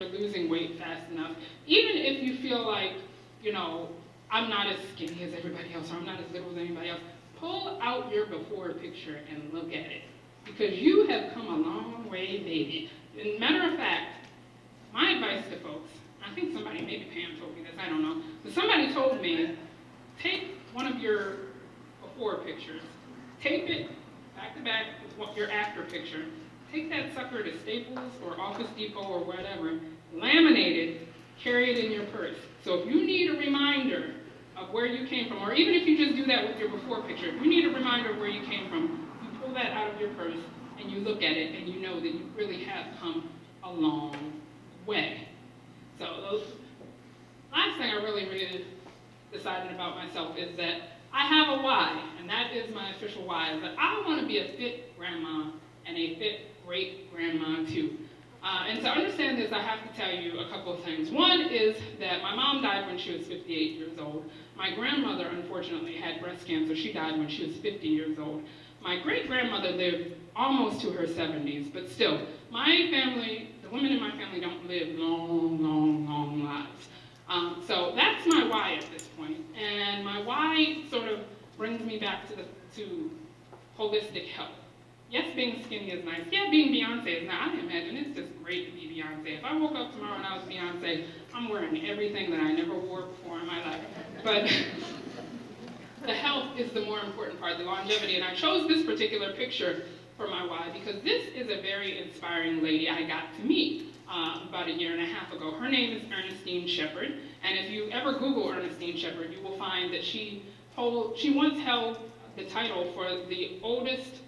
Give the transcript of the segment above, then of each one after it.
losing weight fast enough, even if you feel like, you know, I'm not as skinny as everybody else, or I'm not as little as anybody else, pull out your before picture and look at it. Because you have come a long way, baby. And matter of fact, my advice to folks, I think somebody, maybe Pam told me this, I don't know, but somebody told me, take one of your before pictures, tape it back to back with your after picture, take that sucker to Staples or Office Depot or whatever, laminate it, carry it in your purse. So if you need a reminder of where you came from, or even if you just do that with your before picture, if you need a reminder of where you came from, you pull that out of your purse and you look at it and you know that you really have come a long way. So the last thing I really decided about myself is that I have a why, and that is my official why, is that I want to be a fit grandma and a fit great-grandma too. And to understand this, I have to tell you a couple of things. One is that my mom died when she was 58 years old. My grandmother, unfortunately, had breast cancer. She died when she was 50 years old. My great-grandmother lived almost to her 70s, but still, my family, the women in my family don't live long lives. So that's my why at this point. And my why sort of brings me back to holistic health. Yes, being skinny is nice. Yeah, being Beyonce is nice. I imagine it's just great to be Beyonce. If I woke up tomorrow and I was Beyonce, I'm wearing everything that I never wore before in my life. But the health is the more important part, the longevity. And I chose this particular picture for my why because this is a very inspiring lady I got to meet about a year and a half ago. Her name is Ernestine Shepherd. And if you ever Google Ernestine Shepherd, you will find that she once held the title for the oldest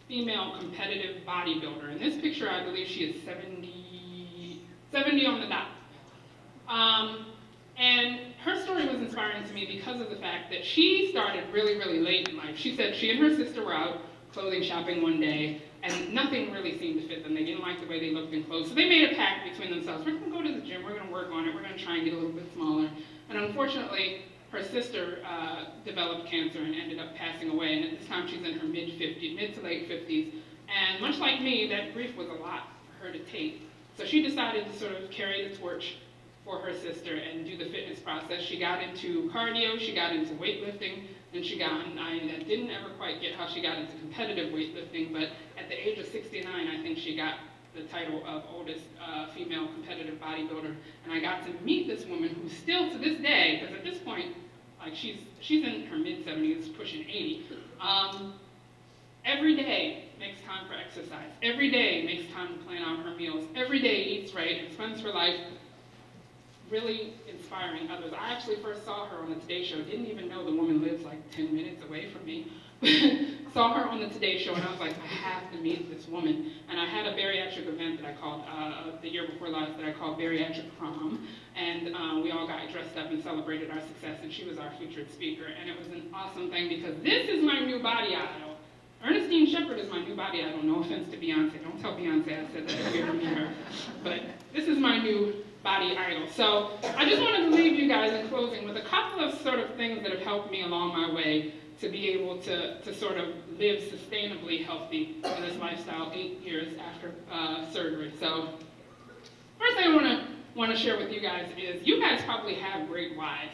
female competitive bodybuilder. In this picture, I believe she is 70 on the dot. And her story was inspiring to me because of the fact that she started really late in life. She said she and her sister were out clothing shopping one day, and nothing really seemed to fit them. They didn't like the way they looked in clothes. So they made a pact between themselves. We're going to go to the gym. We're going to work on it. We're going to try and get a little bit smaller. And unfortunately, her sister developed cancer and ended up passing away, and at this time she's in her mid to late 50s. And much like me, that grief was a lot for her to take. So she decided to sort of carry the torch for her sister and do the fitness process. She got into cardio, she got into weightlifting, and I didn't ever quite get how she got into competitive weightlifting, but at the age of 69, I think she got the title of oldest female competitive bodybuilder. And I got to meet this woman who still to this day, because at this point, like she's in her mid-70s, pushing 80, every day makes time for exercise. Every day makes time to plan out her meals. Every day eats right and spends her life really inspiring others. I actually first saw her on the Today Show. Didn't even know the woman lives like 10 minutes away from me. Saw her on the Today Show and I was like, I have to meet this woman. And I had a bariatric event that I called, the year before last, that I called Bariatric Prom. And we all got dressed up and celebrated our success, and she was our featured speaker. And it was an awesome thing because this is my new body idol. Ernestine Shepherd is my new body idol. No offense to Beyonce. Don't tell Beyonce I said that if you ever meet her. But this is my new body idol. So I just wanted to leave you guys in closing with a couple of sort of things that have helped me along my way to be able to sort of live sustainably healthy in this lifestyle 8 years after surgery. So first thing I want to share with you guys is you guys probably have great whys.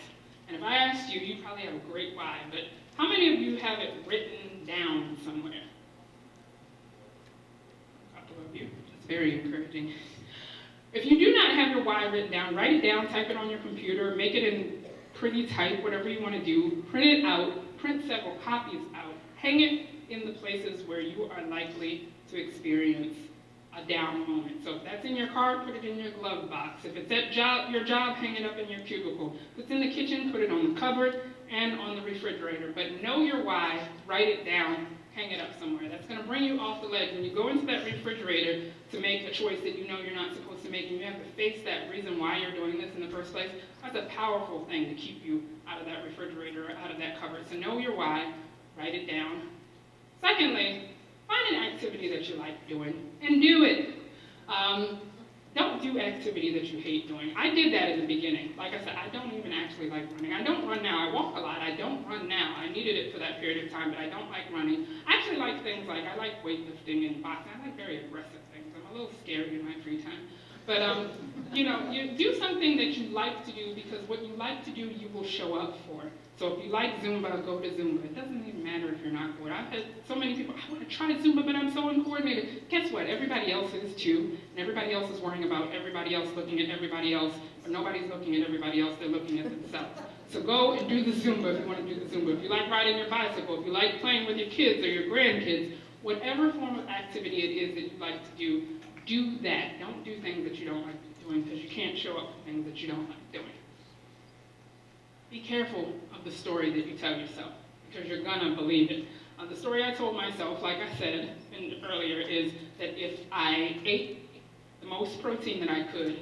And if I asked you, you probably have a great why. But how many of you have it written down somewhere? A couple of you. It's very encouraging. If you do not have your why written down, write it down, type it on your computer, make it in pretty type, whatever you want to do, print it out, print several copies out, hang it in the places where you are likely to experience a down moment. So if that's in your car, put it in your glove box. If it's at your job, hang it up in your cubicle. If it's in the kitchen, put it on the cupboard and on the refrigerator. But know your why, write it down, hang it up somewhere. That's going to bring you off the ledge. When you go into that refrigerator to make a choice that you know you're not supposed to make, and you have to face that reason why you're doing this in the first place, that's a powerful thing to keep you out of that refrigerator, out of that cupboard. So know your why, write it down. Secondly, find an activity that you like doing and do it. Don't do activity that you hate doing. I did that in the beginning. Like I said, I don't even actually like running. I don't run now. I walk a lot. I don't run now. I needed it for that period of time, but I don't like running. I actually like things like, I like weightlifting and boxing. I like very aggressive things. I'm a little scary in my free time. But, you do something that you like to do, because what you like to do, you will show up for. So if you like Zumba, go to Zumba. It doesn't even matter if you're not good. I've had so many people, I want to try Zumba, but I'm so uncoordinated. Guess what? Everybody else is too, and everybody else is worrying about everybody else, looking at everybody else, but nobody's looking at everybody else, they're looking at themselves. So go and do the Zumba if you want to do the Zumba. If you like riding your bicycle, if you like playing with your kids or your grandkids, whatever form of activity it is that you like to do that. Don't do things that you don't like doing, because you can't show up for things that you don't like doing. Be careful of the story that you tell yourself, because you're gonna believe it. The story I told myself, like I said earlier, is that if I ate the most protein that I could,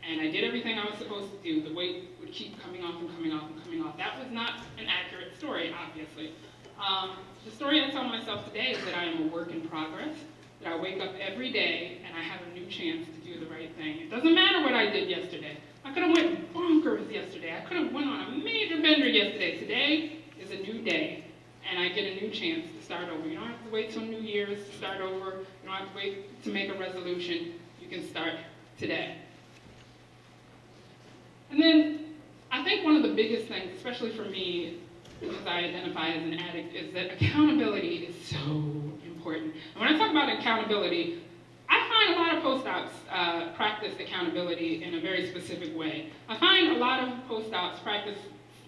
and I did everything I was supposed to do, the weight would keep coming off and coming off and coming off. That was not an accurate story, obviously. The story I tell myself today is that I am a work in progress, that I wake up every day and I have a new chance to do the right thing. It doesn't matter what I did yesterday. I could have went bonkers yesterday. I could have went on a major bender yesterday. Today is a new day, and I get a new chance to start over. You don't have to wait till New Year's to start over. You don't have to wait to make a resolution. You can start today. And then I think one of the biggest things, especially for me, because I identify as an addict, is that accountability is so important. And when I talk about accountability, I find a lot of post-ops practice accountability in a very specific way. I find a lot of post-ops practice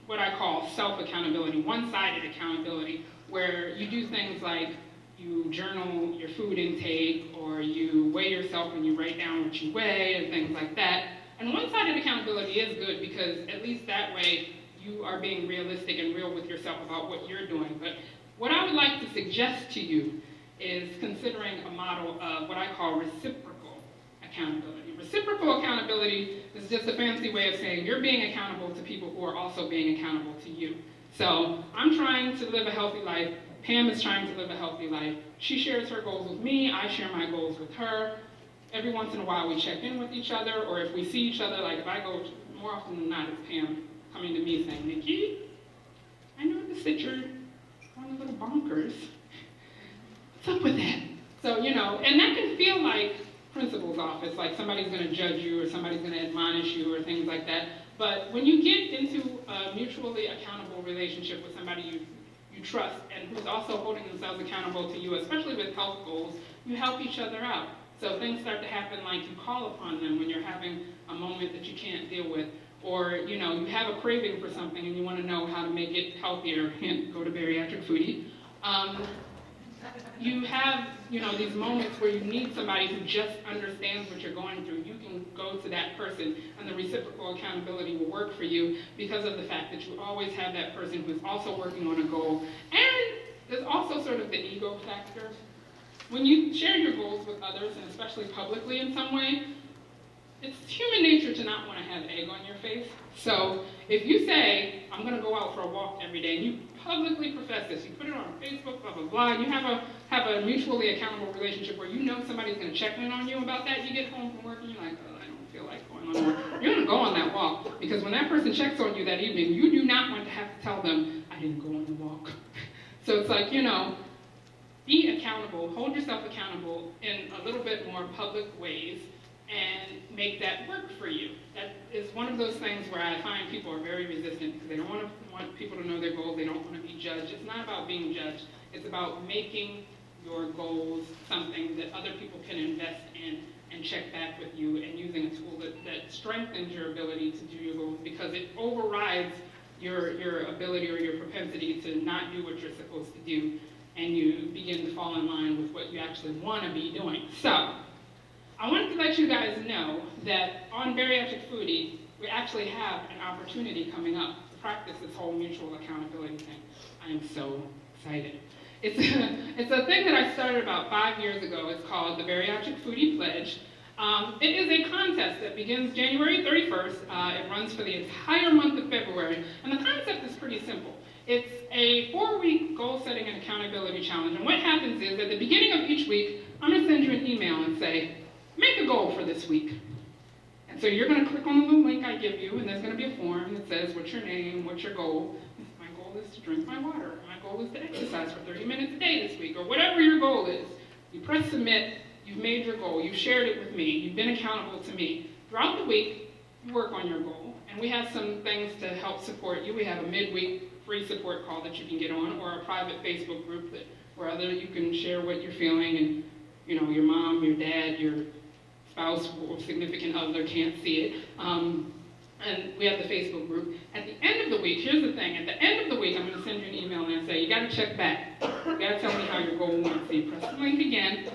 what I call self-accountability, one-sided accountability, where you do things like you journal your food intake, or you weigh yourself and you write down what you weigh and things like that. And one-sided accountability is good, because at least that way you are being realistic and real with yourself about what you're doing. But what I would like to suggest to you is considering a model of what I call reciprocal accountability. Reciprocal accountability is just a fancy way of saying you're being accountable to people who are also being accountable to you. So I'm trying to live a healthy life. Pam is trying to live a healthy life. She shares her goals with me. I share my goals with her. Every once in a while we check in with each other, or if we see each other, like if I go, more often than not, it's Pam coming to me saying, Nikki, I noticed that you're going a little bonkers. What's up with that? So, and that can feel like principal's office, like somebody's going to judge you or somebody's going to admonish you or things like that. But when you get into a mutually accountable relationship with somebody you trust and who's also holding themselves accountable to you, especially with health goals, you help each other out. So things start to happen like you call upon them when you're having a moment that you can't deal with, or you have a craving for something and you want to know how to make it healthier. Hint, go to Bariatric Foodie. You have these moments where you need somebody who just understands what you're going through. You can go to that person, and the reciprocal accountability will work for you because of the fact that you always have that person who's also working on a goal. And there's also sort of the ego factor. When you share your goals with others, and especially publicly in some way, it's human nature to not want to have egg on your face. So if you say, I'm going to go out for a walk every day, and you publicly profess this, you put it on Facebook, blah, blah, blah, and you have a mutually accountable relationship where you know somebody's going to check in on you about that, you get home from work and you're like, oh, I don't feel like going on work. You're going to go on that walk, because when that person checks on you that evening, you do not want to have to tell them, I didn't go on the walk. So it's like, be accountable, hold yourself accountable in a little bit more public ways, and make that work for you. That is one of those things where I find people are very resistant, because they don't want people to know their goals, they don't want to be judged. It's not about being judged, it's about making your goals something that other people can invest in and check back with you, and using a tool that strengthens your ability to do your goals, because it overrides your ability or your propensity to not do what you're supposed to do, and you begin to fall in line with what you actually want to be doing. So, I wanted to let you guys know that on Bariatric Foodie, we actually have an opportunity coming up to practice this whole mutual accountability thing. I am so excited. It's a thing that I started about 5 years ago. It's called the Bariatric Foodie Pledge. It is a contest that begins January 31st. It runs for the entire month of February, and the concept is pretty simple. It's a 4-week goal-setting and accountability challenge, and what happens is at the beginning of each week, I'm going to send you an email and say, make a goal for this week. And so you're going to click on the little link I give you, and there's going to be a form that says, what's your name, what's your goal? My goal is to drink my water. My goal is to exercise for 30 minutes a day this week, or whatever your goal is. You press submit, You've made your goal. You've shared it with me. You've been accountable to me. Throughout the week, you work on your goal. And we have some things to help support you. We have a midweek free support call that you can get on, or a private Facebook group where you can share what you're feeling, and your mom, your dad, your spouse or significant other can't see it. And we have the Facebook group. At the end of the week, here's the thing. At the end of the week, I'm going to send you an email and say, you got to check back. You got to tell me how your goal went. So you press the link again,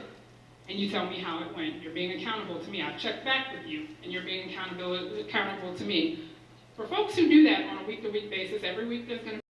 and you tell me how it went. You're being accountable to me. I've checked back with you, and you're being accountable to me. For folks who do that on a week-to-week basis, every week there's going to